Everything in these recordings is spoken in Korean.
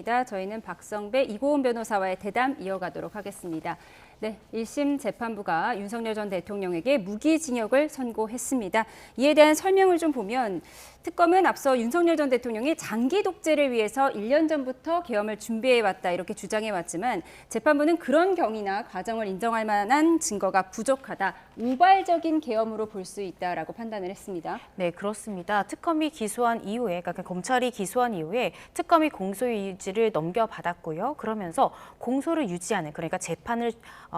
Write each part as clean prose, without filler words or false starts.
저희는 박성배, 이고은 변호사와의 대담 이어가도록 하겠습니다. 네, 1심 재판부가 윤석열 전 대통령에게 무기징역을 선고했습니다. 이에 대한 설명을 좀 보면 특검은 앞서 윤석열 전 대통령이 장기 독재를 위해서 1년 전부터 계엄을 준비해왔다 이렇게 주장해왔지만 재판부는 그런 경위나 과정을 인정할 만한 증거가 부족하다, 우발적인 계엄으로 볼 수 있다라고 판단을 했습니다. 네, 그렇습니다. 특검이 기소한 이후에, 그러니까 검찰이 기소한 이후에 특검이 공소유지를 넘겨받았고요. 그러면서 공소를 유지하는, 그러니까 재판을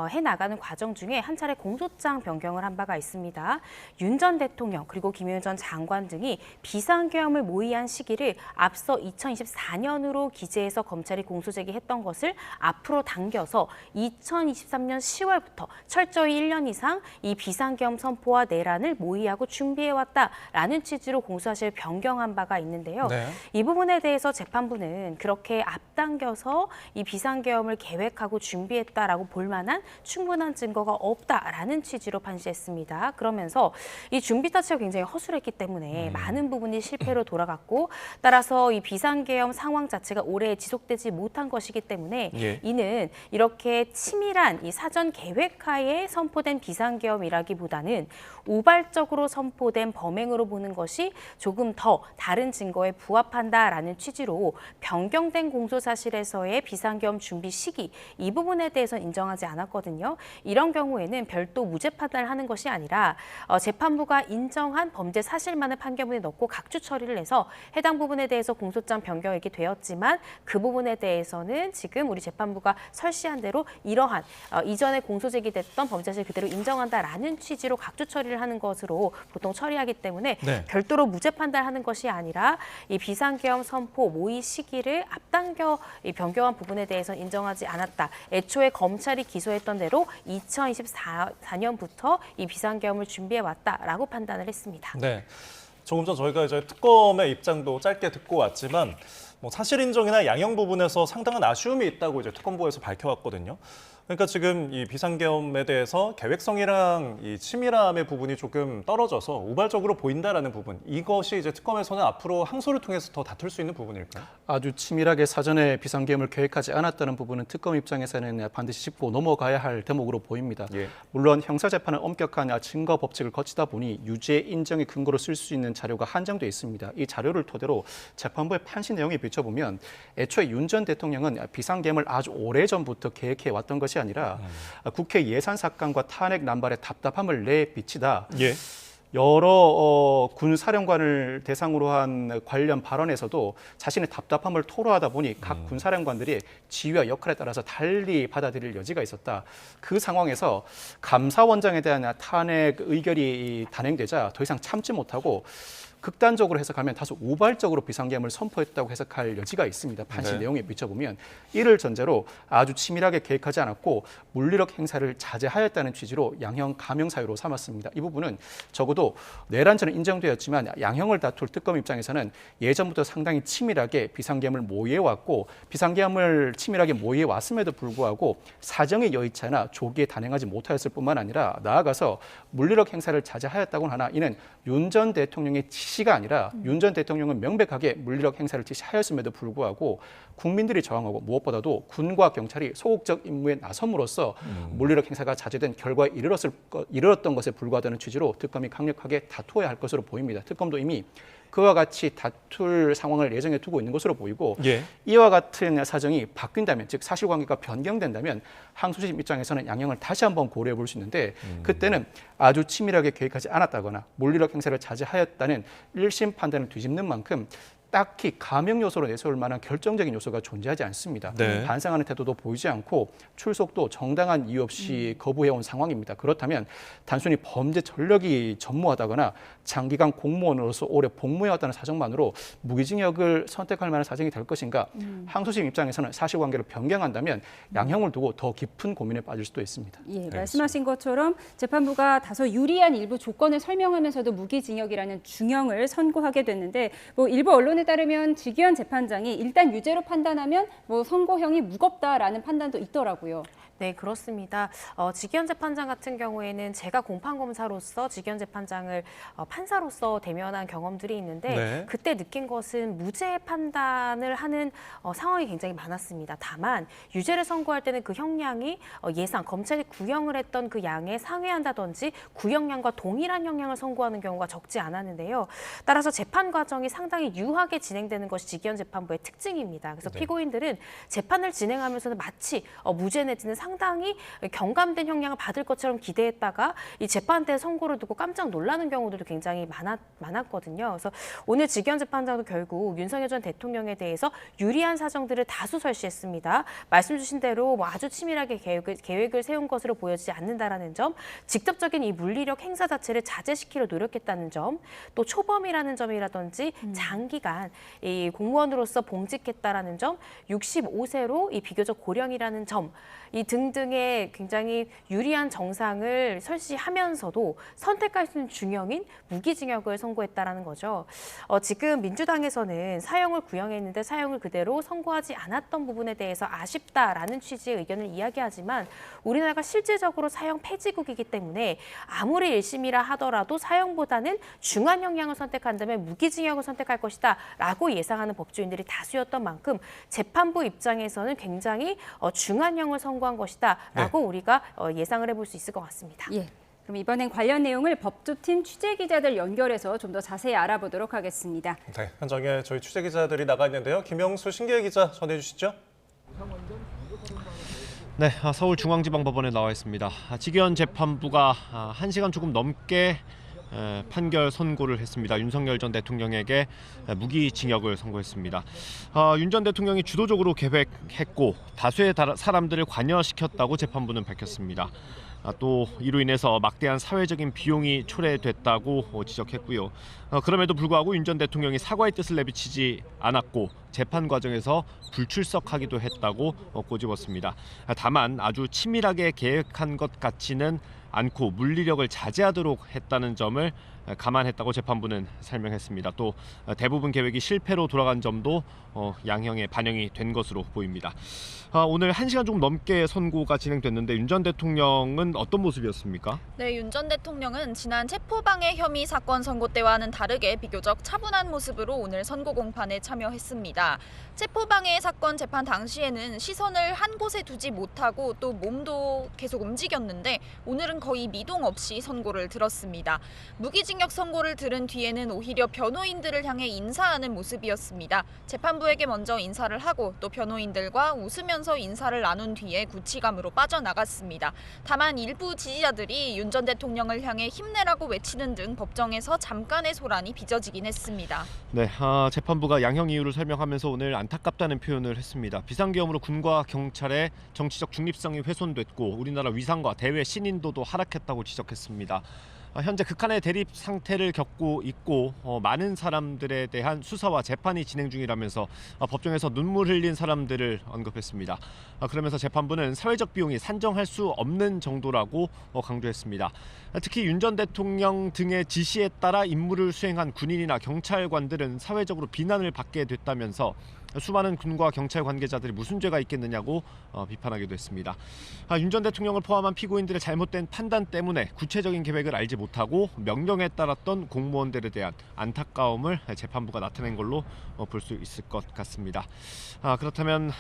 해나가는 과정 중에 한 차례 공소장 변경을 한 바가 있습니다. 윤 전 대통령 그리고 김용현 전 장관 등이 비상계엄을 모의한 시기를 앞서 2024년으로 기재해서 검찰이 공소 제기했던 것을 앞으로 당겨서 2023년 10월부터 철저히 1년 이상 이 비상계엄 선포와 내란을 모의하고 준비해왔다라는 취지로 공소사실 변경한 바가 있는데요. 네. 이 부분에 대해서 재판부는 그렇게 앞당겨서 이 비상계엄을 계획하고 준비했다라고 볼 만한 충분한 증거가 없다라는 취지로 판시했습니다. 그러면서 이 준비 자체가 굉장히 허술했기 때문에 많은 부분이 실패로 돌아갔고, 따라서 이 비상계엄 상황 자체가 오래 지속되지 못한 것이기 때문에 이는 이렇게 치밀한 이 사전 계획하에 선포된 비상계엄이라기보다는 우발적으로 선포된 범행으로 보는 것이 조금 더 다른 증거에 부합한다라는 취지로 변경된 공소사실에서의 비상계엄 준비 시기, 이 부분에 대해서 인정하지 않았거든요. 이런 경우에는 별도 무죄 판단을 하는 것이 아니라 재판부가 인정한 범죄 사실만을 판결문에 넣고 각주 처리를 해서 해당 부분에 대해서 공소장 변경이 되었지만 그 부분에 대해서는 지금 우리 재판부가 설시한 대로 이러한 이전에 공소 제기됐던 범죄 사실 그대로 인정한다라는 취지로 각주 처리를 하는 것으로 보통 처리하기 때문에 별도로 무죄 판단하는 것이 아니라 이 비상계엄 선포 모의 시기를 앞당겨 변경한 부분에 대해서 인정하지 않았다. 애초에 검찰이 기소했던 대로 2024년부터 이 비상계엄을 준비해 왔다라고 판단을 했습니다. 네. 조금 전 저희가 이제 특검의 입장도 짧게 듣고 왔지만 사실 인정이나 양형 부분에서 상당한 아쉬움이 있다고 이제 특검부에서 밝혀왔거든요. 그러니까 지금 이 비상계엄에 대해서 계획성이랑 이 치밀함의 부분이 조금 떨어져서 우발적으로 보인다라는 부분, 이것이 이제 특검에서는 앞으로 항소를 통해서 더 다툴 수 있는 부분일까요? 아주 치밀하게 사전에 비상계엄을 계획하지 않았다는 부분은 특검 입장에서는 반드시 짚고 넘어가야 할 대목으로 보입니다. 물론 형사재판은 엄격한 증거 법칙을 거치다 보니 유죄 인정의 근거로 쓸 수 있는 자료가 한정돼 있습니다. 이 자료를 토대로 재판부의 판시 내용에 비춰보면 애초에 윤 전 대통령은 비상계엄을 아주 오래전부터 계획해 왔던 것이 아니라 국회 예산삭감과 탄핵 남발에 답답함을 내비치다 여러 군사령관을 대상으로 한 관련 발언에서도 자신의 답답함을 토로하다 보니 각 군사령관들이 지위와 역할에 따라서 달리 받아들일 여지가 있었다. 그 상황에서 감사원장에 대한 탄핵 의결이 단행되자 더 이상 참지 못하고 극단적으로 해석하면 다소 우발적으로 비상계엄을 선포했다고 해석할 여지가 있습니다. 판시 내용에 비춰보면 이를 전제로 아주 치밀하게 계획하지 않았고 물리력 행사를 자제하였다는 취지로 양형 감형 사유로 삼았습니다. 이 부분은 적어도 내란죄는 인정되었지만 양형을 다툴 특검 입장에서는 예전부터 상당히 치밀하게 비상계엄을 모의해왔고 비상계엄을 치밀하게 모의해왔음에도 불구하고 사정이 여의치 않아 조기에 단행하지 못하였을 뿐만 아니라 나아가서 물리력 행사를 자제하였다고는 하나 이는 윤 전 대통령의 지시가 아니라 윤 전 대통령은 명백하게 물리력 행사를 지시하였음에도 불구하고 국민들이 저항하고 무엇보다도 군과 경찰이 소극적 임무에 나섬으로써 물리력 행사가 자제된 결과에 이르렀던 것에 불과하다는 취지로 특검이 강력하게 다투어야 할 것으로 보입니다. 특검도 이미 그와 같이 다툴 상황을 예정해 두고 있는 것으로 보이고 이와 같은 사정이 바뀐다면, 즉 사실관계가 변경된다면 항소심 입장에서는 양형을 다시 한번 고려해 볼 수 있는데 그때는 아주 치밀하게 계획하지 않았다거나 물리력 행사를 자제하였다는 1심 판단을 뒤집는 만큼 딱히 감형 요소로 내세울 만한 결정적인 요소가 존재하지 않습니다. 반성하는 태도도 보이지 않고 출석도 정당한 이유 없이 거부해온 상황입니다. 그렇다면 단순히 범죄 전력이 전무하다거나 장기간 공무원으로서 오래 복무해왔다는 사정만으로 무기징역을 선택할 만한 사정이 될 것인가? 항소심 입장에서는 사실관계를 변경한다면 양형을 두고 더 깊은 고민에 빠질 수도 있습니다. 말씀하신 것처럼 재판부가 다소 유리한 일부 조건을 설명하면서도 무기징역이라는 중형을 선고하게 됐는데 일부 언론 언론에 따르면 지기현 재판장이 일단 유죄로 판단하면 뭐 선고형이 무겁다라는 판단도 있더라고요. 네, 그렇습니다. 지기현 재판장 같은 경우에는 제가 공판검사로서 지기현 재판장을 판사로서 대면한 경험들이 있는데 네. 그때 느낀 것은 무죄 판단을 하는 상황이 굉장히 많았습니다. 다만 유죄를 선고할 때는 그 형량이 예상, 검찰이 구형을 했던 그 양에 상회한다든지 구형량과 동일한 형량을 선고하는 경우가 적지 않았는데요. 따라서 재판 과정이 상당히 유하게 진행되는 것이 지기현 재판부의 특징입니다. 그래서 네. 피고인들은 재판을 진행하면서는 마치 무죄 내지는 상당히 경감된 형량을 받을 것처럼 기대했다가 이 재판대 선고를 두고 깜짝 놀라는 경우들도 굉장히 많았거든요. 그래서 오늘 지기현 재판장도 결국 윤석열 전 대통령에 대해서 유리한 사정들을 다수 설시했습니다. 말씀 주신 대로 뭐 아주 치밀하게 계획을 세운 것으로 보여지지 않는다라는 점, 직접적인 이 물리력 행사 자체를 자제시키려 노력했다는 점, 또 초범이라는 점이라든지 장기간 이 공무원으로서 봉직했다라는 점, 65세로 이 비교적 고령이라는 점, 이 등등의 굉장히 유리한 정상을 설시하면서도 선택할 수 있는 중형인 무기징역을 선고했다라는 거죠. 지금 민주당에서는 사형을 구형했는데 사형을 그대로 선고하지 않았던 부분에 대해서 아쉽다라는 취지의 의견을 이야기하지만 우리나라가 실질적으로 사형 폐지국이기 때문에 아무리 1심이라 하더라도 사형보다는 중한 형량을 선택한다면 무기징역을 선택할 것이다 라고 예상하는 법조인들이 다수였던 만큼 재판부 입장에서는 굉장히 중한형을 선고한 것이다 라고 우리가 예상을 해볼 수 있을 것 같습니다. 예. 그럼 이번엔 관련 내용을 법조팀 취재기자들 연결해서 좀 더 자세히 알아보도록 하겠습니다. 네, 현장에 저희 취재기자들이 나가 있는데요. 김영수 신기혜 기자 전해주시죠. 네, 서울중앙지방법원에 나와 있습니다. 지기현 재판부가 1시간 조금 넘게 판결 선고를 했습니다. 윤석열 전 대통령에게 무기징역을 선고했습니다. 윤 전 대통령이 주도적으로 계획했고 다수의 사람들을 관여시켰다고 재판부는 밝혔습니다. 또 이로 인해서 막대한 사회적인 비용이 초래됐다고 지적했고요. 그럼에도 불구하고 윤 전 대통령이 사과의 뜻을 내비치지 않았고 재판 과정에서 불출석하기도 했다고 꼬집었습니다. 다만 아주 치밀하게 계획한 것 같지는 않고 물리력을 자제하도록 했다는 점을 감안했다고 재판부는 설명했습니다. 또 대부분 계획이 실패로 돌아간 점도 양형에 반영이 된 것으로 보입니다. 오늘 1시간 조금 넘게 선고가 진행됐는데 윤 전 대통령은 어떤 모습이었습니까? 네, 윤 전 대통령은 지난 체포방해 혐의 사건 선고 때와는 다르게 비교적 차분한 모습으로 오늘 선고 공판에 참여했습니다. 체포방해 사건 재판 당시에는 시선을 한 곳에 두지 못하고 또 몸도 계속 움직였는데 오늘은 거의 미동 없이 선고를 들었습니다. 무기징역 선고를 들은 뒤에는 오히려 변호인들을 향해 인사하는 모습이었습니다. 재판부에게 먼저 인사를 하고 또 변호인들과 웃으면서 인사를 나눈 뒤에 구치감으로 빠져나갔습니다. 다만 일부 지지자들이 윤 전 대통령을 향해 힘내라고 외치는 등 법정에서 잠깐의 소란이 빚어지긴 했습니다. 네, 재판부가 양형 이유를 설명하면서 오늘 안타깝다는 표현을 했습니다. 비상계엄으로 군과 경찰의 정치적 중립성이 훼손됐고 우리나라 위상과 대외 신인도도 하락했다고 지적했습니다. 현재 극한의 대립 상태를 겪고 있고 많은 사람들에 대한 수사와 재판이 진행 중이라면서 법정에서 눈물 흘린 사람들을 언급했습니다. 그러면서 재판부는 사회적 비용이 산정할 수 없는 정도라고 강조했습니다. 특히 윤 전 대통령 등의 지시에 따라 임무를 수행한 군인이나 경찰관들은 사회적으로 비난을 받게 됐다면서 수많은 군과 경찰 관계자들이 무슨 죄가 있겠느냐고 비판하기도 했습니다. 윤 전 대통령을 포함한 피고인들의 잘못된 판단 때문에 구체적인 계획을 알지 못하고 명령에 따랐던 공무원들에 대한 안타까움을 재판부가 나타낸 걸로 볼 수 있을 것 같습니다. 그렇다면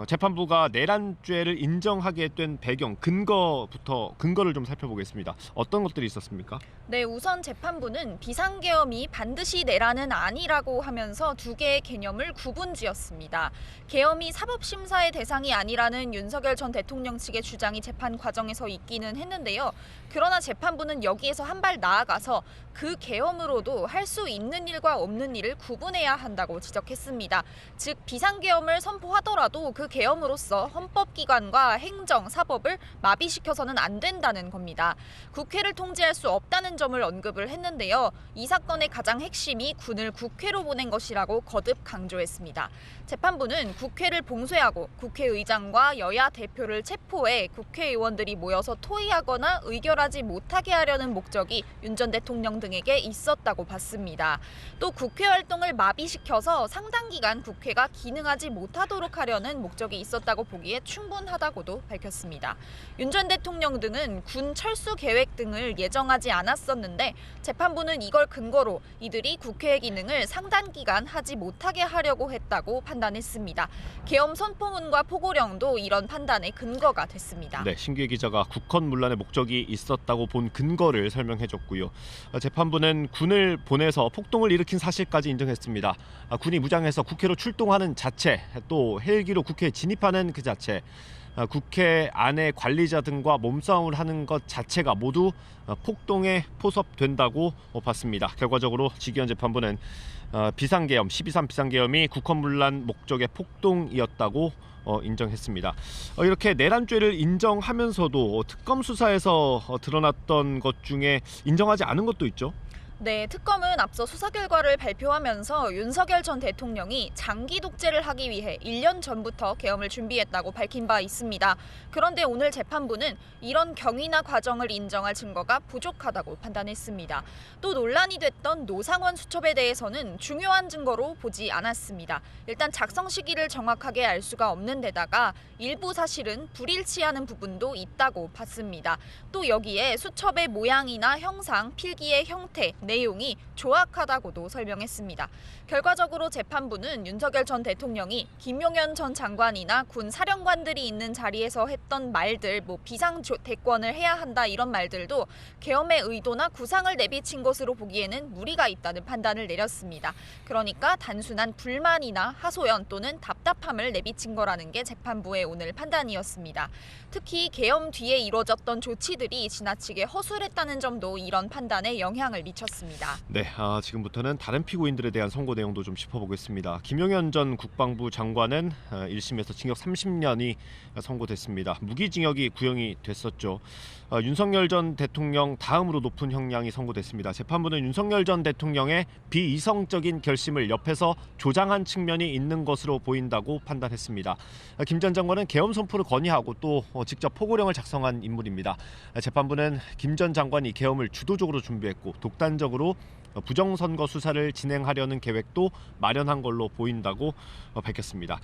재판부가 내란죄를 인정하게 된 배경, 근거를 좀 살펴보겠습니다. 어떤 것들이 있었습니까? 네, 우선 재판부는 비상계엄이 반드시 내란은 아니라고 하면서 두 개의 개념을 구분지었습니다. 계엄이 사법심사의 대상이 아니라는 윤석열 전 대통령 측의 주장이 재판 과정에서 있기는 했는데요. 그러나 재판부는 여기에서 한 발 나아가서 그 계엄으로도 할 수 있는 일과 없는 일을 구분해야 한다고 지적했습니다. 즉 비상계엄을 선포하더라도 그 계엄으로서 헌법기관과 행정, 사법을 마비시켜서는 안 된다는 겁니다. 국회를 통제할 수 없다는 점을 언급을 했는데요. 이 사건의 가장 핵심이 군을 국회로 보낸 것이라고 거듭 강조했습니다. 했습니다. 재판부는 국회를 봉쇄하고 국회의장과 여야 대표를 체포해 국회의원들이 모여서 토의하거나 의결하지 못하게 하려는 목적이 윤 전 대통령 등에게 있었다고 봤습니다. 또 국회 활동을 마비시켜서 상당 기간 국회가 기능하지 못하도록 하려는 목적이 있었다고 보기에 충분하다고도 밝혔습니다. 윤 전 대통령 등은 군 철수 계획 등을 예정하지 않았었는데 재판부는 이걸 근거로 이들이 국회의 기능을 상당 기간 하지 못하게 하려고 했다고 판단했습니다. 계엄 선포문과 포고령도 이런 판단의 근거가 됐습니다. 네, 신규 기자가 국헌 문란의 목적이 있었다고 본 근거를 설명해줬고요. 재판부는 군을 보내서 폭동을 일으킨 사실까지 인정했습니다. 군이 무장해서 국회로 출동하는 자체, 또 헬기로 국회에 진입하는 그 자체, 국회 안에 관리자 등과 몸싸움을 하는 것 자체가 모두 폭동에 포섭된다고 봤습니다. 결과적으로 지기현 재판부는 비상계엄, 12.3 비상계엄이 국헌문란 목적의 폭동이었다고 인정했습니다. 이렇게 내란죄를 인정하면서도 특검 수사에서 드러났던 것 중에 인정하지 않은 것도 있죠. 네, 특검은 앞서 수사 결과를 발표하면서 윤석열 전 대통령이 장기 독재를 하기 위해 1년 전부터 계엄을 준비했다고 밝힌 바 있습니다. 그런데 오늘 재판부는 이런 경위나 과정을 인정할 증거가 부족하다고 판단했습니다. 또 논란이 됐던 노상원 수첩에 대해서는 중요한 증거로 보지 않았습니다. 일단 작성 시기를 정확하게 알 수가 없는 데다가 일부 사실은 불일치하는 부분도 있다고 봤습니다. 또 여기에 수첩의 모양이나 형상, 필기의 형태, 내용이 조악하다고도 설명했습니다. 결과적으로 재판부는 윤석열 전 대통령이 김용현 전 장관이나 군 사령관들이 있는 자리에서 했던 말들, 비상대권을 해야 한다 이런 말들도 계엄의 의도나 구상을 내비친 것으로 보기에는 무리가 있다는 판단을 내렸습니다. 그러니까 단순한 불만이나 하소연 또는 답답함을 내비친 거라는 게 재판부의 오늘 판단이었습니다. 특히 계엄 뒤에 이루어졌던 조치들이 지나치게 허술했다는 점도 이런 판단에 영향을 미쳤습니다. 네, 지금부터는 다른 피고인들에 대한 선고 내용도 좀 짚어보겠습니다. 김용현 전 국방부 장관은 1심에서 징역 30년이 선고됐습니다. 무기징역이 구형이 됐었죠. 윤석열 전 대통령 다음으로 높은 형량이 선고됐습니다. 재판부는 윤석열 전 대통령의 비이성적인 결심을 옆에서 조장한 측면이 있는 것으로 보인다고 판단했습니다. 김 전 장관은 계엄 선포를 건의하고 또 직접 포고령을 작성한 인물입니다. 재판부는 김 전 장관이 계엄을 주도적으로 준비했고 독단적으로 부정선거 수사를 진행하려는 계획도 마련한 걸로 보인다고 밝혔습니다.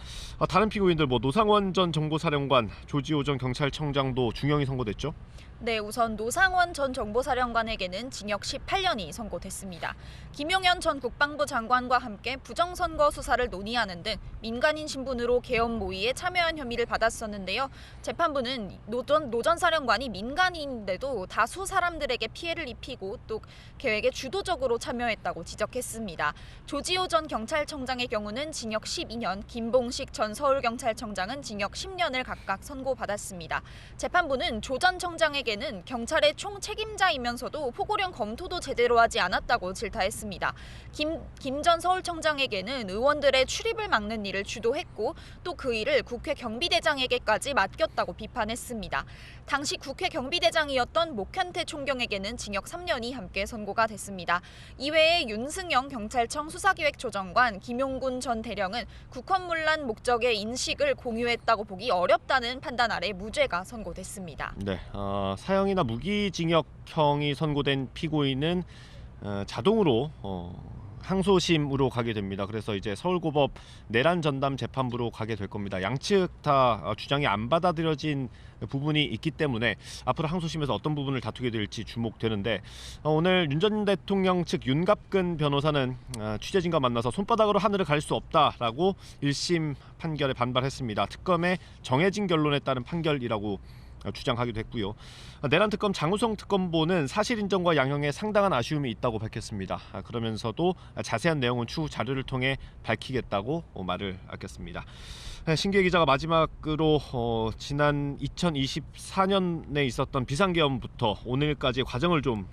다른 피고인들 노상원 전 정보사령관, 조지호 전 경찰청장도 중형이 선고됐죠? 네, 우선 노상원 전 정보사령관에게는 징역 18년이 선고됐습니다. 김용현 전 국방부 장관과 함께 부정선거 수사를 논의하는 등 민간인 신분으로 계엄 모의에 참여한 혐의를 받았었는데요. 재판부는 노 전 사령관이 민간인인데도 다수 사람들에게 피해를 입히고 또 계획에 주도적으로 참여했다고 지적했습니다. 조지호 전 경찰청장의 경우는 징역 12년, 김봉식 전 서울경찰청장은 징역 10년을 각각 선고받았습니다. 재판부는 조 전 청장에게는 경찰의 총책임자이면서도 포고령 검토도 제대로 하지 않았다고 질타했습니다. 김 전 서울청장에게는 의원들의 출입을 막는 일을 주도했고 또 그 일을 국회 경비대장에게까지 맡겼다고 비판했습니다. 당시 국회 경비대장이었던 목현태 총경에게는 징역 3년이 함께 선고가 됐습니다. 이외에 윤승영 경찰청 수사기획조정관, 김용군 전 대령은 국헌문란 목적의 인식을 공유했다고 보기 어렵다는 판단 아래 무죄가 선고됐습니다. 네, 사형이나 무기징역형이 선고된 피고인은 자동으로 항소심으로 가게 됩니다. 그래서 이제 서울고법 내란 전담 재판부로 가게 될 겁니다. 양측 다 주장이 안 받아들여진 부분이 있기 때문에 앞으로 항소심에서 어떤 부분을 다투게 될지 주목되는데 오늘 윤 전 대통령 측 윤갑근 변호사는 취재진과 만나서 손바닥으로 하늘을 갈 수 없다라고 1심 판결에 반발했습니다. 특검의 정해진 결론에 따른 판결이라고 주장하기도 했고요. 내란 특검 장우성 특검보는 사실 인정과 양형에 상당한 아쉬움이 있다고 밝혔습니다. 그러면서도 자세한 내용은 추후 자료를 통해 밝히겠다고 말을 아꼈습니다. 신기혜 기자가 마지막으로 지난 2024년에 있었던 비상계엄부터 오늘까지의 과정을 좀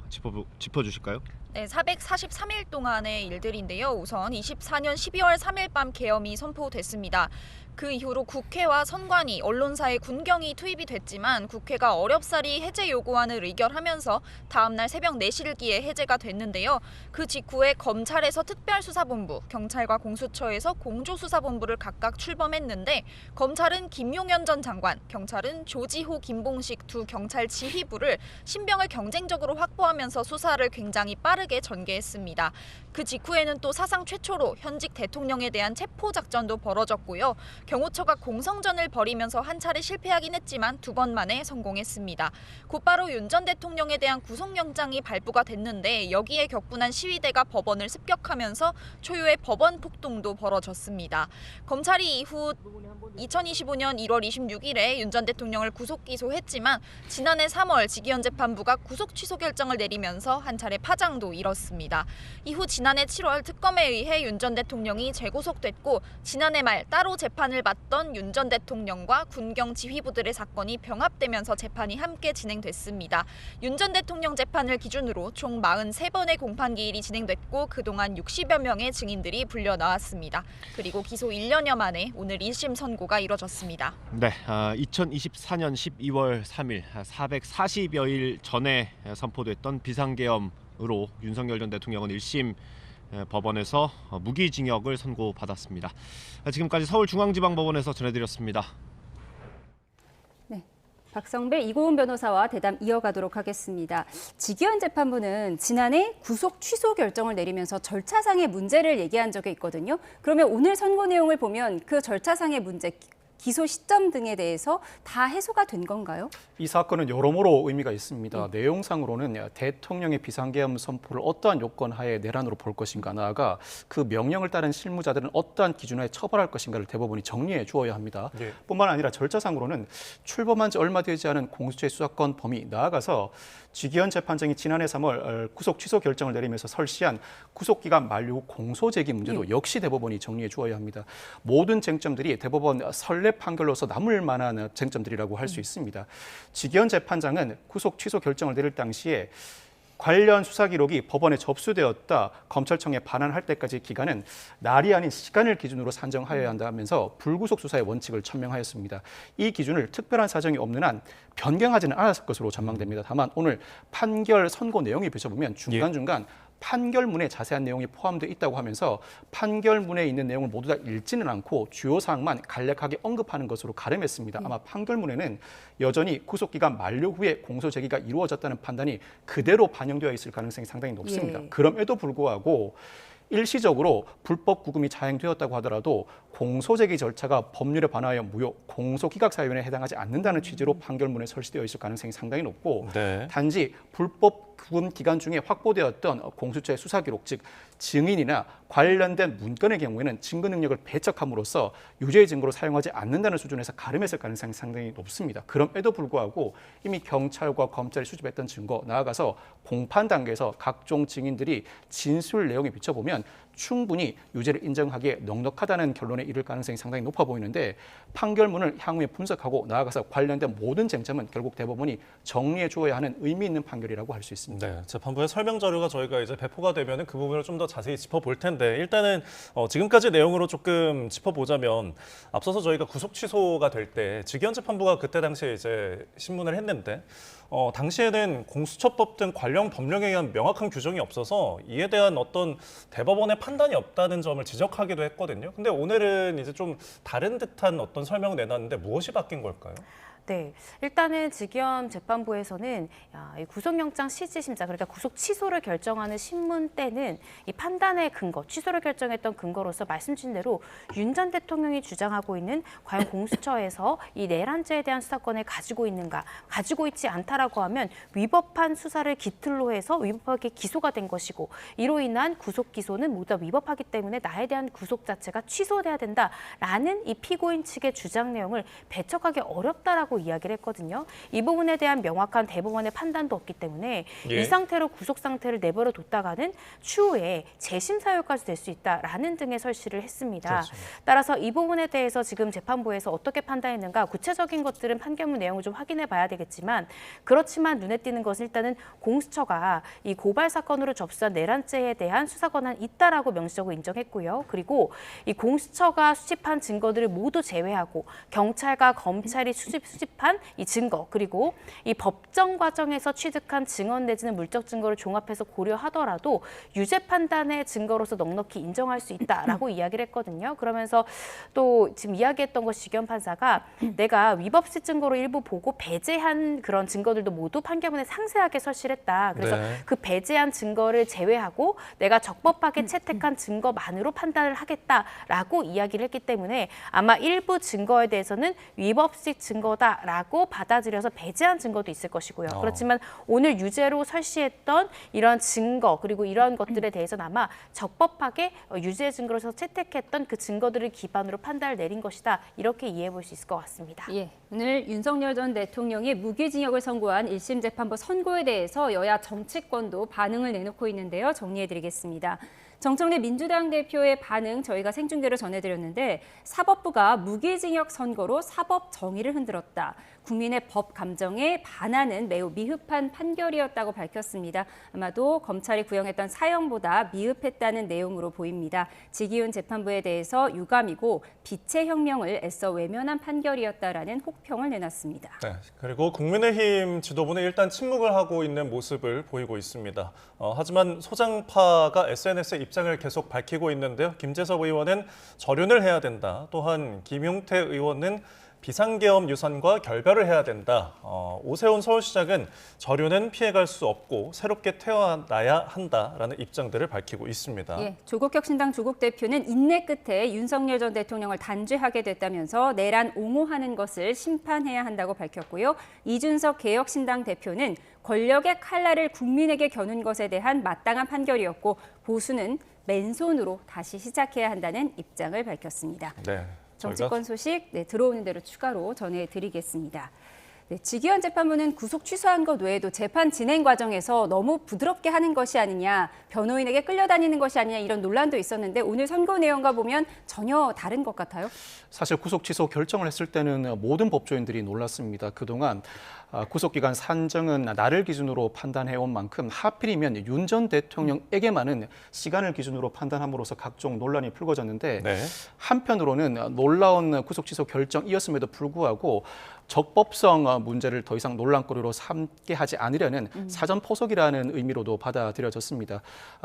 짚어주실까요? 네, 443일 동안의 일들인데요. 우선 24년 12월 3일 밤 계엄이 선포됐습니다. 그 이후로 국회와 선관위, 언론사의 군경이 투입이 됐지만 국회가 어렵사리 해제 요구안을 의결하면서 다음날 새벽 4시일기에 해제가 됐는데요. 그 직후에 검찰에서 특별수사본부, 경찰과 공수처에서 공조수사본부를 각각 출범했는데 검찰은 김용현 전 장관, 경찰은 조지호, 김봉식 두 경찰 지휘부를 신병을 경쟁적으로 확보하면서 수사를 굉장히 빠르게 전개했습니다. 그 직후에는 또 사상 최초로 현직 대통령에 대한 체포작전도 벌어졌고요. 경호처가 공성전을 벌이면서 한 차례 실패하긴 했지만 2번 만에 성공했습니다. 곧바로 윤 전 대통령에 대한 구속영장이 발부가 됐는데 여기에 격분한 시위대가 법원을 습격하면서 초유의 법원 폭동도 벌어졌습니다. 검찰이 이후 2025년 1월 26일에 윤 전 대통령을 구속 기소했지만 지난해 3월 직위원재판부가 구속 취소 결정을 내리면서 한 차례 파장도 일었습니다. 이후 지난해 7월 특검에 의해 윤 전 대통령이 재구속됐고 지난해 말 따로 재판을 받던 윤 전 대통령과 군경 지휘부들의 사건이 병합되면서 재판이 함께 진행됐습니다. 윤 전 대통령 재판을 기준으로 총 43번의 공판기일이 진행됐고 그동안 60여 명의 증인들이 불려 나왔습니다. 그리고 기소 1년여 만에 오늘 1심 선고가 이뤄졌습니다. 네, 2024년 12월 3일 440여일 전에 선포됐던 비상계엄으로 윤석열 전 대통령은 1심 법원에서 무기징역을 선고받았습니다. 지금까지 서울중앙지방법원에서 전해드렸습니다. 네, 박성배, 이고은 변호사와 대담 이어가도록 하겠습니다. 직위원재판부는 지난해 구속 취소 결정을 내리면서 절차상의 문제를 얘기한 적이 있거든요. 그러면 오늘 선고 내용을 보면 그 절차상의 문제, 기소 시점 등에 대해서 다 해소가 된 건가요? 이 사건은 여러모로 의미가 있습니다. 내용상으로는 대통령의 비상계엄 선포를 어떠한 요건 하에 내란으로 볼 것인가, 나아가 그 명령을 따른 실무자들은 어떠한 기준하에 처벌할 것인가를 대법원이 정리해 주어야 합니다. 뿐만 아니라 절차상으로는 출범한 지 얼마 되지 않은 공수처의 수사권 범위, 나아가서 직위원 재판장이 지난해 3월 구속 취소 결정을 내리면서 설시한 구속기간 만료 후 공소제기 문제도 역시 대법원이 정리해 주어야 합니다. 모든 쟁점들이 대법원 선례 판결로서 남을 만한 쟁점들이라고 할 수 있습니다. 직위원 재판장은 구속 취소 결정을 내릴 당시에 관련 수사 기록이 법원에 접수되었다, 검찰청에 반환할 때까지 기간은 날이 아닌 시간을 기준으로 산정하여야 한다면서 불구속 수사의 원칙을 천명하였습니다. 이 기준을 특별한 사정이 없는 한 변경하지는 않았을 것으로 전망됩니다. 다만 오늘 판결 선고 내용에 비춰보면 중간중간 판결문에 자세한 내용이 포함되어 있다고 하면서 판결문에 있는 내용을 모두 다 읽지는 않고 주요 사항만 간략하게 언급하는 것으로 가름했습니다. 아마 판결문에는 여전히 구속기간 만료 후에 공소 제기가 이루어졌다는 판단이 그대로 반영되어 있을 가능성이 상당히 높습니다. 그럼에도 불구하고 일시적으로 불법 구금이 자행되었다고 하더라도 공소제기 절차가 법률에 반하여 무효, 공소기각사유에 해당하지 않는다는 취지로 판결문에 설치되어 있을 가능성이 상당히 높고, 단지 불법 구금 기간 중에 확보되었던 공수처의 수사 기록, 즉 증인이나 관련된 문건의 경우에는 증거 능력을 배척함으로써 유죄의 증거로 사용하지 않는다는 수준에서 가름했을 가능성이 상당히 높습니다. 그럼에도 불구하고 이미 경찰과 검찰이 수집했던 증거, 나아가서 공판 단계에서 각종 증인들이 진술 내용에 비춰보면 충분히 유죄를 인정하기에 넉넉하다는 결론에 이를 가능성이 상당히 높아 보이는데, 판결문을 향후에 분석하고 나아가서 관련된 모든 쟁점은 결국 대법원이 정리해 주어야 하는 의미 있는 판결이라고 할 수 있습니다. 네, 재판부의 설명 자료가 저희가 이제 배포가 되면 그 부분을 좀 더 자세히 짚어볼 텐데, 일단은 지금까지 내용으로 조금 짚어보자면, 앞서서 저희가 구속 취소가 될 때 직위원 재판부가 그때 당시에 이제 신문을 했는데, 당시에는 공수처법 등 관련 법령에 의한 명확한 규정이 없어서 이에 대한 어떤 대법원의 판단이 없다는 점을 지적하기도 했거든요. 근데 오늘은 이제 좀 다른 듯한 어떤 설명을 내놨는데 무엇이 바뀐 걸까요? 네, 일단은 직위원 재판부에서는 이 구속영장 실질심사, 그러니까 구속 취소를 결정하는 신문 때는 이 판단의 근거, 취소를 결정했던 근거로서 말씀 주신 대로 윤 전 대통령이 주장하고 있는 과연 공수처에서 이 내란죄에 대한 수사권을 가지고 있는가, 가지고 있지 않다라고 하면 위법한 수사를 기틀로 해서 위법하게 기소가 된 것이고, 이로 인한 구속 기소는 모두 다 위법하기 때문에 나에 대한 구속 자체가 취소돼야 된다라는 이 피고인 측의 주장 내용을 배척하기 어렵다라고 없다라고 이야기를 했거든요. 이 부분에 대한 명확한 대법원의 판단도 없기 때문에 예. 이 상태로 구속 상태를 내버려 뒀다가는 추후에 재심 사유까지 될 수 있다라는 등의 설시를 했습니다. 그렇습니다. 따라서 이 부분에 대해서 지금 재판부에서 어떻게 판단했는가 구체적인 것들은 판결문 내용을 좀 확인해 봐야 되겠지만 그렇지만 눈에 띄는 것은 일단은 공수처가 이 고발 사건으로 접수한 내란죄에 대한 수사 권한이 있다라고 명시적으로 인정했고요. 그리고 이 공수처가 수집한 증거들을 모두 제외하고 경찰과 검찰이 수집한 이 증거 그리고 이 법정 과정에서 취득한 증언 내지는 물적 증거를 종합해서 고려하더라도 유죄 판단의 증거로서 넉넉히 인정할 수 있다라고 이야기를 했거든요. 그러면서 또 지금 이야기했던 것 지기현 판사가 내가 위법시 증거로 일부 보고 배제한 그런 증거들도 모두 판결문에 상세하게 설치를 했다. 그래서 네. 그 배제한 증거를 제외하고 내가 적법하게 채택한 증거만으로 판단을 하겠다라고 이야기를 했기 때문에 아마 일부 증거에 대해서는 위법식 증거다라고 받아들여서 배제한 증거도 있을 것이고요. 그렇지만 오늘 유죄로 설시했던 이런 증거 그리고 이런 것들에 대해서는 아마 적법하게 유죄 증거로서 채택했던 그 증거들을 기반으로 판단을 내린 것이다. 이렇게 이해해 볼 수 있을 것 같습니다. 예, 오늘 윤석열 전 대통령이 무기징역을 선고한 1심 재판부 선고에 대해서 여야 정치권도 반응을 내놓고 있는데요. 정리해드리겠습니다. 정청래 민주당 대표의 반응 저희가 생중계로 전해드렸는데 사법부가 무기징역 선고로 사법 정의를 흔들었다. 국민의 법 감정에 반하는 매우 미흡한 판결이었다고 밝혔습니다. 아마도 검찰이 구형했던 사형보다 미흡했다는 내용으로 보입니다. 지기훈 재판부에 대해서 유감이고 빛의 혁명을 애써 외면한 판결이었다라는 혹평을 내놨습니다. 네, 그리고 국민의힘 지도부는 일단 침묵을 하고 있는 모습을 보이고 있습니다. 하지만 소장파가 SNS에 입장을 계속 밝히고 있는데요. 김재섭 의원은 절윤을 해야 된다. 또한 김용태 의원은 비상계엄 유산과 결별을 해야 된다. 오세훈 서울시장은 절윤은 피해갈 수 없고 새롭게 태어나야 한다라는 입장들을 밝히고 있습니다. 예, 조국혁신당 조국 대표는 인내 끝에 윤석열 전 대통령을 단죄하게 됐다면서 내란 옹호하는 것을 심판해야 한다고 밝혔고요. 이준석 개혁신당 대표는 권력의 칼날을 국민에게 겨눈 것에 대한 마땅한 판결이었고 보수는 맨손으로 다시 시작해야 한다는 입장을 밝혔습니다. 네. 정치권 소식 들어오는 대로 추가로 전해드리겠습니다. 지기현 재판부는 구속 취소한 것 외에도 재판 진행 과정에서 너무 부드럽게 하는 것이 아니냐, 변호인에게 끌려다니는 것이 아니냐 이런 논란도 있었는데 오늘 선고 내용과 보면 전혀 다른 것 같아요. 사실 구속 취소 결정을 했을 때는 모든 법조인들이 놀랐습니다. 그동안 구속기간 산정은 나를 기준으로 판단해온 만큼 하필이면 윤 전 대통령에게만은 시간을 기준으로 판단함으로써 각종 논란이 불거졌는데 네. 한편으로는 놀라운 구속 취소 결정이었음에도 불구하고 적법성 문제를 더 이상 논란거리로 삼게 하지 않으려는 사전 포석이라는 의미로도 받아들여졌습니다.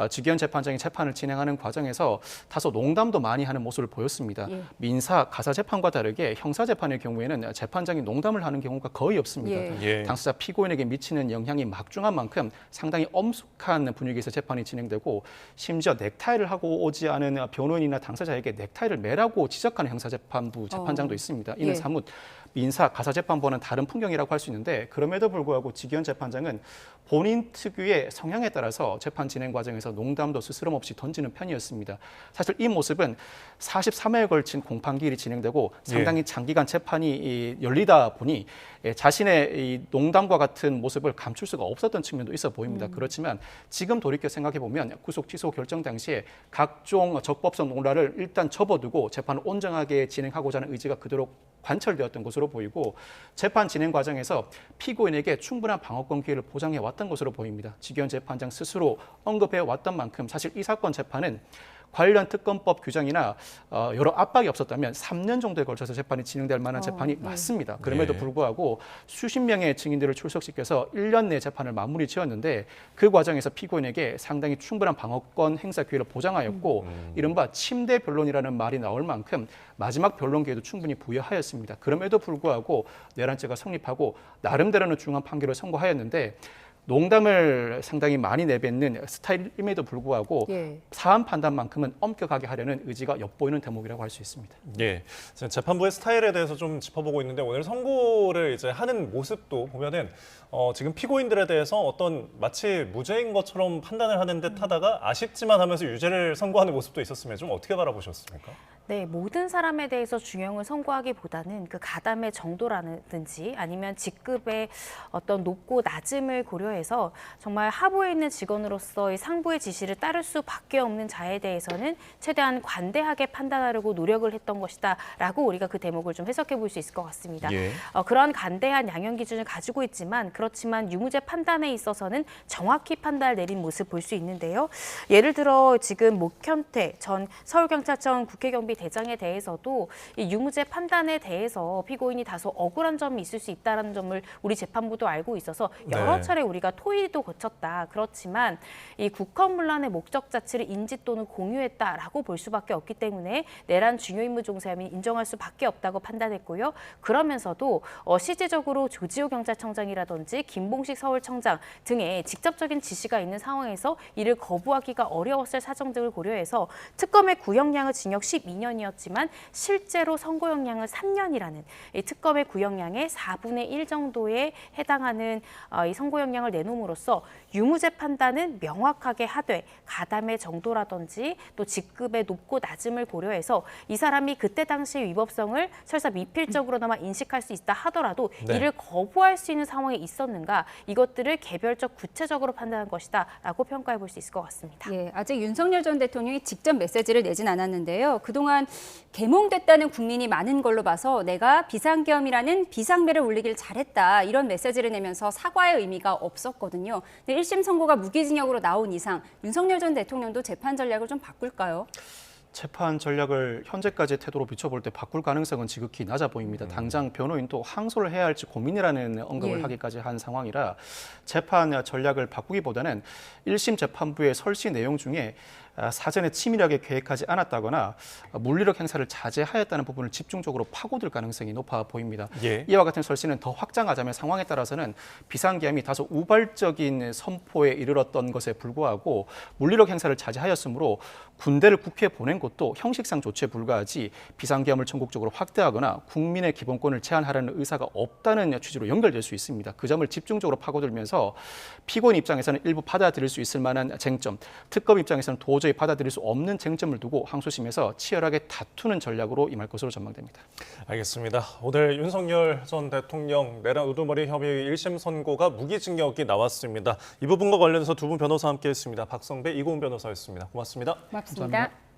지기현 재판장이 재판을 진행하는 과정에서 다소 농담도 많이 하는 모습을 보였습니다. 예. 민사, 가사 재판과 다르게 형사 재판의 경우에는 재판장이 농담을 하는 경우가 거의 없습니다. 예. 당사자 피고인에게 미치는 영향이 막중한 만큼 상당히 엄숙한 분위기에서 재판이 진행되고 심지어 넥타이를 하고 오지 않은 변호인이나 당사자에게 넥타이를 매라고 지적하는 형사재판부 재판장도 있습니다. 이는 예. 사뭇 민사, 가사 재판부와는 다른 풍경이라고 할 수 있는데 그럼에도 불구하고 지기현 재판장은 본인 특유의 성향에 따라서 재판 진행 과정에서 농담도 스스럼 없이 던지는 편이었습니다. 사실 이 모습은 43회에 걸친 공판기일이 진행되고 상당히 장기간 재판이 열리다 보니 자신의 이 농담과 같은 모습을 감출 수가 없었던 측면도 있어 보입니다. 그렇지만 지금 돌이켜 생각해 보면 구속 취소 결정 당시에 각종 적법성 논란을 일단 접어두고 재판을 온전하게 진행하고자 하는 의지가 그대로 관철되었던 것으로 보이고 재판 진행 과정에서 피고인에게 충분한 방어권 기회를 보장해 왔던 것으로 보입니다. 지기현 재판장 스스로 언급해 왔던 만큼 사실 이 사건 재판은 관련 특검법 규정이나 여러 압박이 없었다면 3년 정도에 걸쳐서 재판이 진행될 만한 재판이 맞습니다. 그럼에도 불구하고 수십 명의 증인들을 출석시켜서 1년 내 재판을 마무리 지었는데 그 과정에서 피고인에게 상당히 충분한 방어권 행사 기회를 보장하였고 이른바 침대 변론이라는 말이 나올 만큼 마지막 변론 기회도 충분히 부여하였습니다. 그럼에도 불구하고 내란죄가 성립하고 나름대로는 중한 판결을 선고하였는데 농담을 상당히 많이 내뱉는 스타일임에도 불구하고 사안 판단만큼은 엄격하게 하려는 의지가 엿보이는 대목이라고 할 수 있습니다. 예, 지금 재판부의 스타일에 대해서 좀 짚어보고 있는데 오늘 선고를 이제 하는 모습도 보면은 지금 피고인들에 대해서 어떤 마치 무죄인 것처럼 판단을 하는 듯하다가 아쉽지만 하면서 유죄를 선고하는 모습도 있었으면 좀 어떻게 바라보셨습니까? 네, 모든 사람에 대해서 중형을 선고하기보다는 그 가담의 정도라든지 아니면 직급의 어떤 높고 낮음을 고려해서 정말 하부에 있는 직원으로서 이 상부의 지시를 따를 수밖에 없는 자에 대해서는 최대한 관대하게 판단하려고 노력을 했던 것이다라고 우리가 그 대목을 좀 해석해 볼 수 있을 것 같습니다. 예. 그런 관대한 양형 기준을 가지고 있지만 그렇지만 유무죄 판단에 있어서는 정확히 판단을 내린 모습 볼 수 있는데요. 예를 들어 지금 목현태 전 서울경찰청 국회경비대장에 대해서도 이 유무죄 판단에 대해서 피고인이 다소 억울한 점이 있을 수 있다는 점을 우리 재판부도 알고 있어서 여러 네. 차례 우리가 토의도 거쳤다. 그렇지만 이 국헌문란의 목적 자체를 인지 또는 공유했다라고 볼 수밖에 없기 때문에 내란 중요임무 종사 혐의 인정할 수밖에 없다고 판단했고요. 그러면서도 실질적으로 조지호 경찰청장이라든지 김봉식 서울청장 등의 직접적인 지시가 있는 상황에서 이를 거부하기가 어려웠을 사정 등을 고려해서 특검의 구형량은 징역 12년이었지만 실제로 선고형량은 3년이라는 이 특검의 구형량의 4분의 1 정도에 해당하는 이 선고형량을 내놓음으로써 유무죄 판단은 명확하게 하되 가담의 정도라든지 또 직급의 높고 낮음을 고려해서 이 사람이 그때 당시의 위법성을 설사 미필적으로나마 인식할 수 있다 하더라도 네. 이를 거부할 수 있는 상황에 있었는가 이것들을 개별적 구체적으로 판단한 것이다라고 평가해 볼 수 있을 것 같습니다. 예, 아직 윤석열 전 대통령이 직접 메시지를 내진 않았는데요. 그동안 계몽됐다는 국민이 많은 걸로 봐서 내가 비상계엄이라는 비상벨을 울리길 잘했다 이런 메시지를 내면서 사과의 의미가 없었거든요. 근데 1심 선고가 무기징역으로 나온 이상 윤석열 전 대통령도 재판 전략을 좀 바꿀까요? 재판 전략을 현재까지의 태도로 비춰볼 때 바꿀 가능성은 지극히 낮아 보입니다. 당장 변호인도 항소를 해야 할지 고민이라는 언급을 예. 하기까지 한 상황이라 재판 전략을 바꾸기보다는 1심 재판부의 설시 내용 중에 사전에 치밀하게 계획하지 않았다거나 물리력 행사를 자제하였다는 부분을 집중적으로 파고들 가능성이 높아 보입니다. 예. 이와 같은 설시는 더 확장하자면 상황에 따라서는 비상계엄이 다소 우발적인 선포에 이르렀던 것에 불구하고 물리력 행사를 자제하였으므로 군대를 국회에 보낸 것도 형식상 조치에 불과하지 비상계엄을 전국적으로 확대하거나 국민의 기본권을 제한하려는 의사가 없다는 취지로 연결될 수 있습니다. 그 점을 집중적으로 파고들면서 피고인 입장에서는 일부 받아들일 수 있을 만한 쟁점, 특검 입장에서는 도저히 받아들일 수 없는 쟁점을 두고 항소심에서 치열하게 다투는 전략으로 임할 것으로 전망됩니다. 알겠습니다. 오늘 윤석열 전 대통령 내란 우두머리 혐의 1심 선고가 무기징역이 나왔습니다. 이 부분과 관련해서 두 분 변호사 함께했습니다. 박성배, 이고은 변호사였습니다. 고맙습니다. 고맙습니다. 감사합니다.